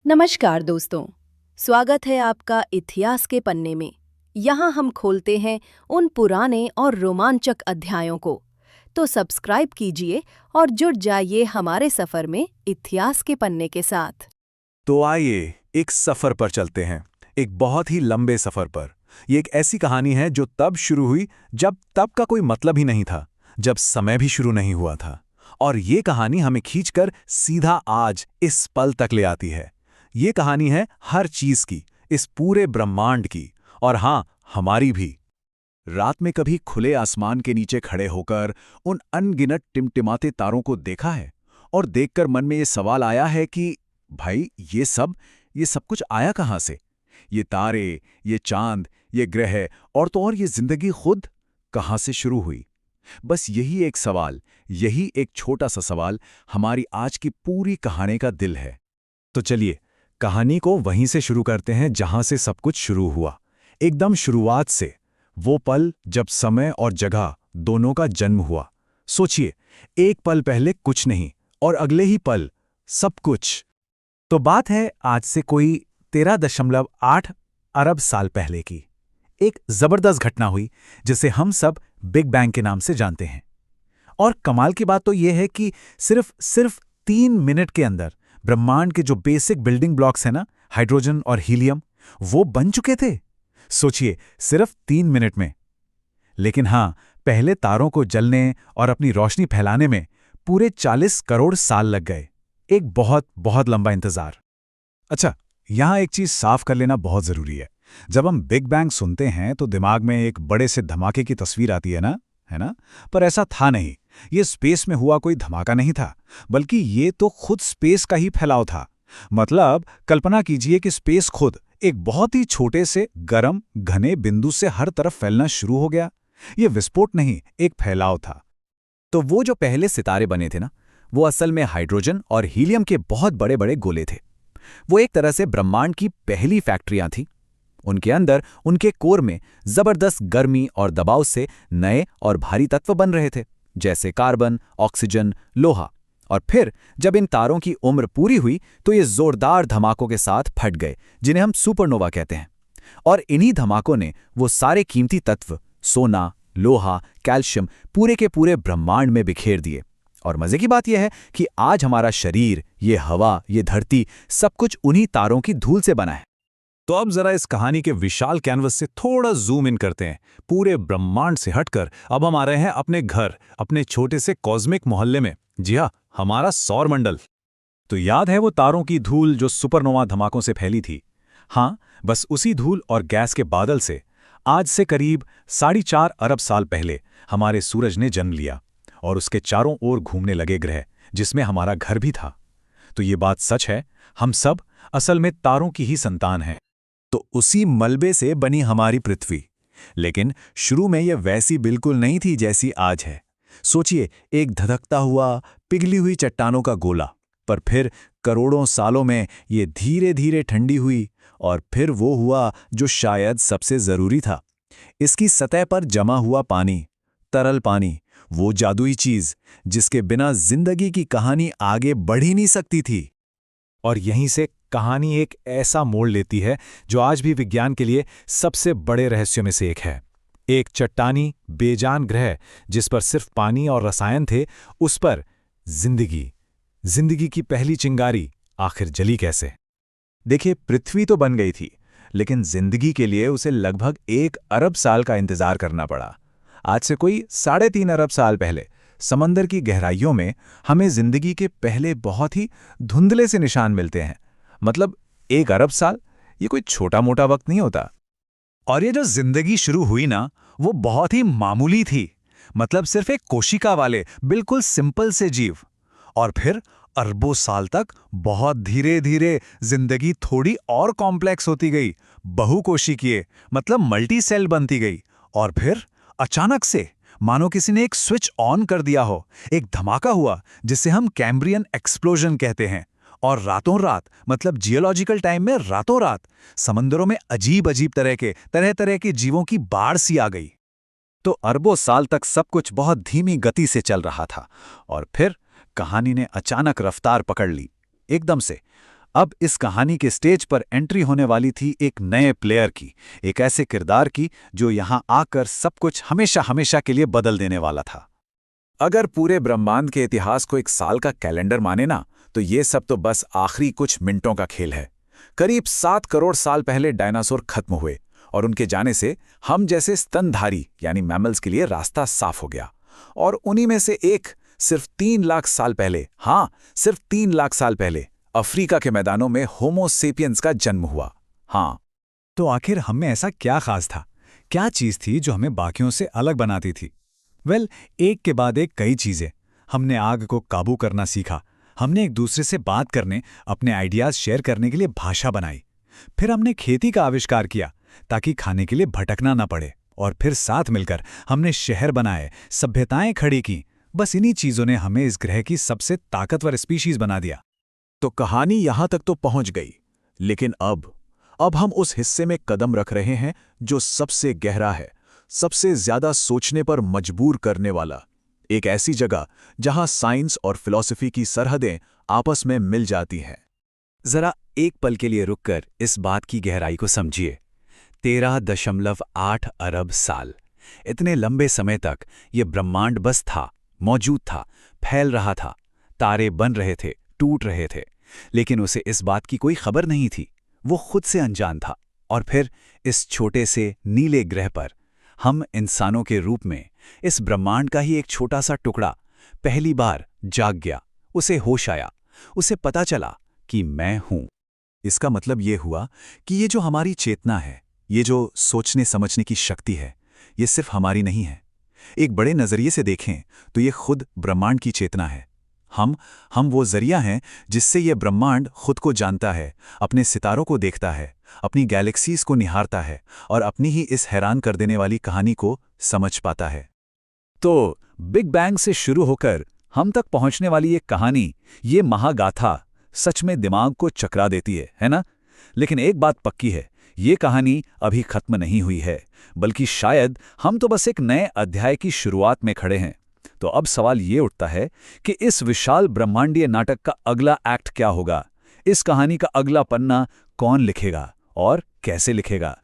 नमस्कार दोस्तों। स्वागत है आपका इतिहास के पन्ने में। यहाँ हम खोलते हैं उन पुराने और रोमांचक अध्यायों को। तो सब्सक्राइब कीजिए और जुड़ जाइए हमारे सफर में इतिहास के पन्ने के साथ। तो आइए एक सफर पर चलते हैं, एक बहुत ही लंबे सफर पर। ये एक ऐसी कहानी है जो तब शुरू हुई जब तब का कोई मतलब ही नहीं था, जब समय भी शुरू नहीं हुआ था। और ये कहानी हमें खींचकर सीधा आज इस पल तक ले आती है। ये कहानी है हर चीज की, इस पूरे ब्रह्मांड की, और हाँ, हमारी भी। रात में कभी खुले आसमान के नीचे खड़े होकर उन अनगिनत टिमटिमाते तारों को देखा है, और देखकर मन में ये सवाल आया है कि भाई ये सब कुछ आया कहाँ से? ये तारे, ये चांद, ये ग्रह और तो और ये जिंदगी खुद कहाँ से शुरू हुई? बस यही एक सवाल, यही एक छोटा सा सवाल हमारी आज की पूरी कहानी का दिल है। तो चलिए, कहानी को वहीं से शुरू करते हैं जहां से सब कुछ शुरू हुआ, एकदम शुरुआत से। वो पल जब समय और जगह दोनों का जन्म हुआ। सोचिए, एक पल पहले कुछ नहीं और अगले ही पल सब कुछ। तो बात है आज से कोई 13.8 अरब साल पहले की। एक जबरदस्त घटना हुई जिसे हम सब बिग बैंग के नाम से जानते हैं। और कमाल की बात तो यह है कि सिर्फ 3 मिनट के अंदर ब्रह्मांड के जो बेसिक बिल्डिंग ब्लॉक्स हैं ना, हाइड्रोजन और हीलियम, वो बन चुके थे। सोचिए, सिर्फ 3 मिनट में। लेकिन हां, पहले तारों को जलने और अपनी रोशनी फैलाने में पूरे 40 करोड़ साल लग गए। एक बहुत बहुत लंबा इंतजार। अच्छा, यहां एक चीज साफ कर लेना बहुत जरूरी है। जब हम बिग बैंग सुनते हैं तो दिमाग में एक बड़े से धमाके की तस्वीर आती है ना? पर ऐसा था नहीं। ये स्पेस में हुआ कोई धमाका नहीं था, बल्कि ये तो खुद स्पेस का ही फैलाव था। मतलब कल्पना कीजिए कि स्पेस खुद एक बहुत ही छोटे से गर्म घने बिंदु से हर तरफ फैलना शुरू हो गया। ये विस्फोट नहीं, एक फैलाव था। तो वो जो पहले सितारे बने थे ना, वो असल में हाइड्रोजन और हीलियम के बहुत बड़े बड़े गोले थे। वो एक तरह से ब्रह्मांड की पहली फैक्ट्रियां थीं। उनके अंदर, उनके कोर में जबरदस्त गर्मी और दबाव से नए और भारी तत्व बन रहे थे, जैसे कार्बन, ऑक्सीजन, लोहा। और फिर जब इन तारों की उम्र पूरी हुई तो ये जोरदार धमाकों के साथ फट गए, जिन्हें हम सुपरनोवा कहते हैं। और इन्हीं धमाकों ने वो सारे कीमती तत्व, सोना, लोहा, कैल्शियम, पूरे के पूरे ब्रह्मांड में बिखेर दिए। और मजे की बात यह है कि आज हमारा शरीर, ये हवा, ये धरती, सब कुछ उन्हीं तारों की धूल से बना है। तो अब जरा इस कहानी के विशाल कैनवस से थोड़ा जूम इन करते हैं। पूरे ब्रह्मांड से हटकर अब हम आ रहे हैं अपने घर, अपने छोटे से कॉस्मिक मोहल्ले में। जी हाँ, हमारा सौर मंडल। तो याद है वो तारों की धूल जो सुपरनोवा धमाकों से फैली थी? हाँ, बस उसी धूल और गैस के बादल से आज से करीब 4.5 अरब साल पहले हमारे सूरज ने जन्म लिया, और उसके चारों ओर घूमने लगे ग्रह, जिसमें हमारा घर भी था। तो ये बात सच है, हम सब असल में तारों की ही संतान हैं। तो उसी मलबे से बनी हमारी पृथ्वी। लेकिन शुरू में यह वैसी बिल्कुल नहीं थी जैसी आज है। सोचिए, एक धधकता हुआ, पिघली हुई चट्टानों का गोला। पर फिर करोड़ों सालों में ये धीरे धीरे ठंडी हुई, और फिर वो हुआ जो शायद सबसे जरूरी था। इसकी सतह पर जमा हुआ पानी, तरल पानी, वो जादुई चीज जिसके बिना जिंदगी की कहानी आगे बढ़ ही नहीं सकती थी। और यहीं से कहानी एक ऐसा मोड़ लेती है जो आज भी विज्ञान के लिए सबसे बड़े रहस्यों में से एक है। एक चट्टानी बेजान ग्रह जिस पर सिर्फ पानी और रसायन थे, उस पर जिंदगी की पहली चिंगारी आखिर जली कैसे? देखिए, पृथ्वी तो बन गई थी, लेकिन जिंदगी के लिए उसे लगभग 1 अरब साल का इंतजार करना पड़ा। आज से कोई 3.5 अरब साल पहले समंदर की गहराइयों में हमें जिंदगी के पहले बहुत ही धुंधले से निशान मिलते हैं। मतलब 1 अरब साल, ये कोई छोटा मोटा वक्त नहीं होता। और ये जो जिंदगी शुरू हुई ना, वो बहुत ही मामूली थी। मतलब सिर्फ एक कोशिका वाले बिल्कुल सिंपल से जीव। और फिर अरबों साल तक बहुत धीरे धीरे जिंदगी थोड़ी और कॉम्प्लेक्स होती गई, बहुकोशिकीय, मतलब मल्टी सेल बनती गई। और फिर अचानक से मानो किसी ने एक स्विच ऑन कर दिया हो, एक धमाका हुआ जिसे हम कैम्ब्रियन एक्सप्लोजन कहते हैं। और रातों रात, मतलब जियोलॉजिकल टाइम में रातों रात, समंदरों में अजीब अजीब तरह तरह के जीवों की बाढ़ सी आ गई। तो अरबों साल तक सब कुछ बहुत धीमी गति से चल रहा था, और फिर कहानी ने अचानक रफ्तार पकड़ ली, एकदम से। अब इस कहानी के स्टेज पर एंट्री होने वाली थी एक नए प्लेयर की, एक ऐसे किरदार की जो यहां आकर सब कुछ हमेशा हमेशा के लिए बदल देने वाला था। अगर पूरे ब्रह्मांड के इतिहास को एक साल का कैलेंडर माने ना, तो ये सब तो बस आखिरी कुछ मिनटों का खेल है। करीब 7 करोड़ साल पहले डायनासोर खत्म हुए और उनके जाने से हम जैसे स्तनधारी यानी मैमल्स के लिए रास्ता साफ हो गया। और उन्हीं में से एक सिर्फ 3 लाख साल पहले, हाँ सिर्फ 3 लाख साल पहले अफ्रीका के मैदानों में होमो सेपियंस का जन्म हुआ। हाँ, तो आखिर हम में ऐसा क्या खास था? क्या चीज़ थी जो हमें बाकियों से अलग बनाती थी? एक के बाद एक कई चीज़ें। हमने आग को काबू करना सीखा, हमने एक दूसरे से बात करने, अपने आइडियाज़ शेयर करने के लिए भाषा बनाई। फिर हमने खेती का आविष्कार किया ताकि खाने के लिए भटकना ना पड़े। और फिर साथ मिलकर हमने शहर बनाए, सभ्यताएं खड़ी की। बस इन्हीं चीज़ों ने हमें इस ग्रह की सबसे ताकतवर स्पीशीज़ बना दिया। तो कहानी यहां तक तो पहुंच गई, लेकिन अब हम उस हिस्से में कदम रख रहे हैं जो सबसे गहरा है, सबसे ज्यादा सोचने पर मजबूर करने वाला। एक ऐसी जगह जहां साइंस और फिलॉसफी की सरहदें आपस में मिल जाती हैं। जरा एक पल के लिए रुककर इस बात की गहराई को समझिए। 13.8 अरब साल, इतने लंबे समय तक ये ब्रह्मांड बस था, मौजूद था, फैल रहा था। तारे बन रहे थे, टूट रहे थे, लेकिन उसे इस बात की कोई खबर नहीं थी। वो खुद से अनजान था। और फिर इस छोटे से नीले ग्रह पर हम इंसानों के रूप में, इस ब्रह्मांड का ही एक छोटा सा टुकड़ा पहली बार जाग गया। उसे होश आया, उसे पता चला कि मैं हूं। इसका मतलब ये हुआ कि ये जो हमारी चेतना है, ये जो सोचने समझने की शक्ति है, ये सिर्फ हमारी नहीं है। एक बड़े नजरिए से देखें तो ये खुद ब्रह्मांड की चेतना है। हम वो जरिया हैं जिससे ये ब्रह्मांड खुद को जानता है, अपने सितारों को देखता है, अपनी गैलेक्सीज को निहारता है और अपनी ही इस हैरान कर देने वाली कहानी को समझ पाता है। तो बिग बैंग से शुरू होकर हम तक पहुंचने वाली ये कहानी, ये महागाथा सच में दिमाग को चकरा देती है ना? लेकिन एक बात पक्की है, ये कहानी अभी खत्म नहीं हुई है, बल्कि शायद हम तो बस एक नए अध्याय की शुरुआत में खड़े हैं। तो अब सवाल ये उठता है कि इस विशाल ब्रह्मांडीय नाटक का अगला एक्ट क्या होगा? इस कहानी का अगला पन्ना कौन लिखेगा और कैसे लिखेगा?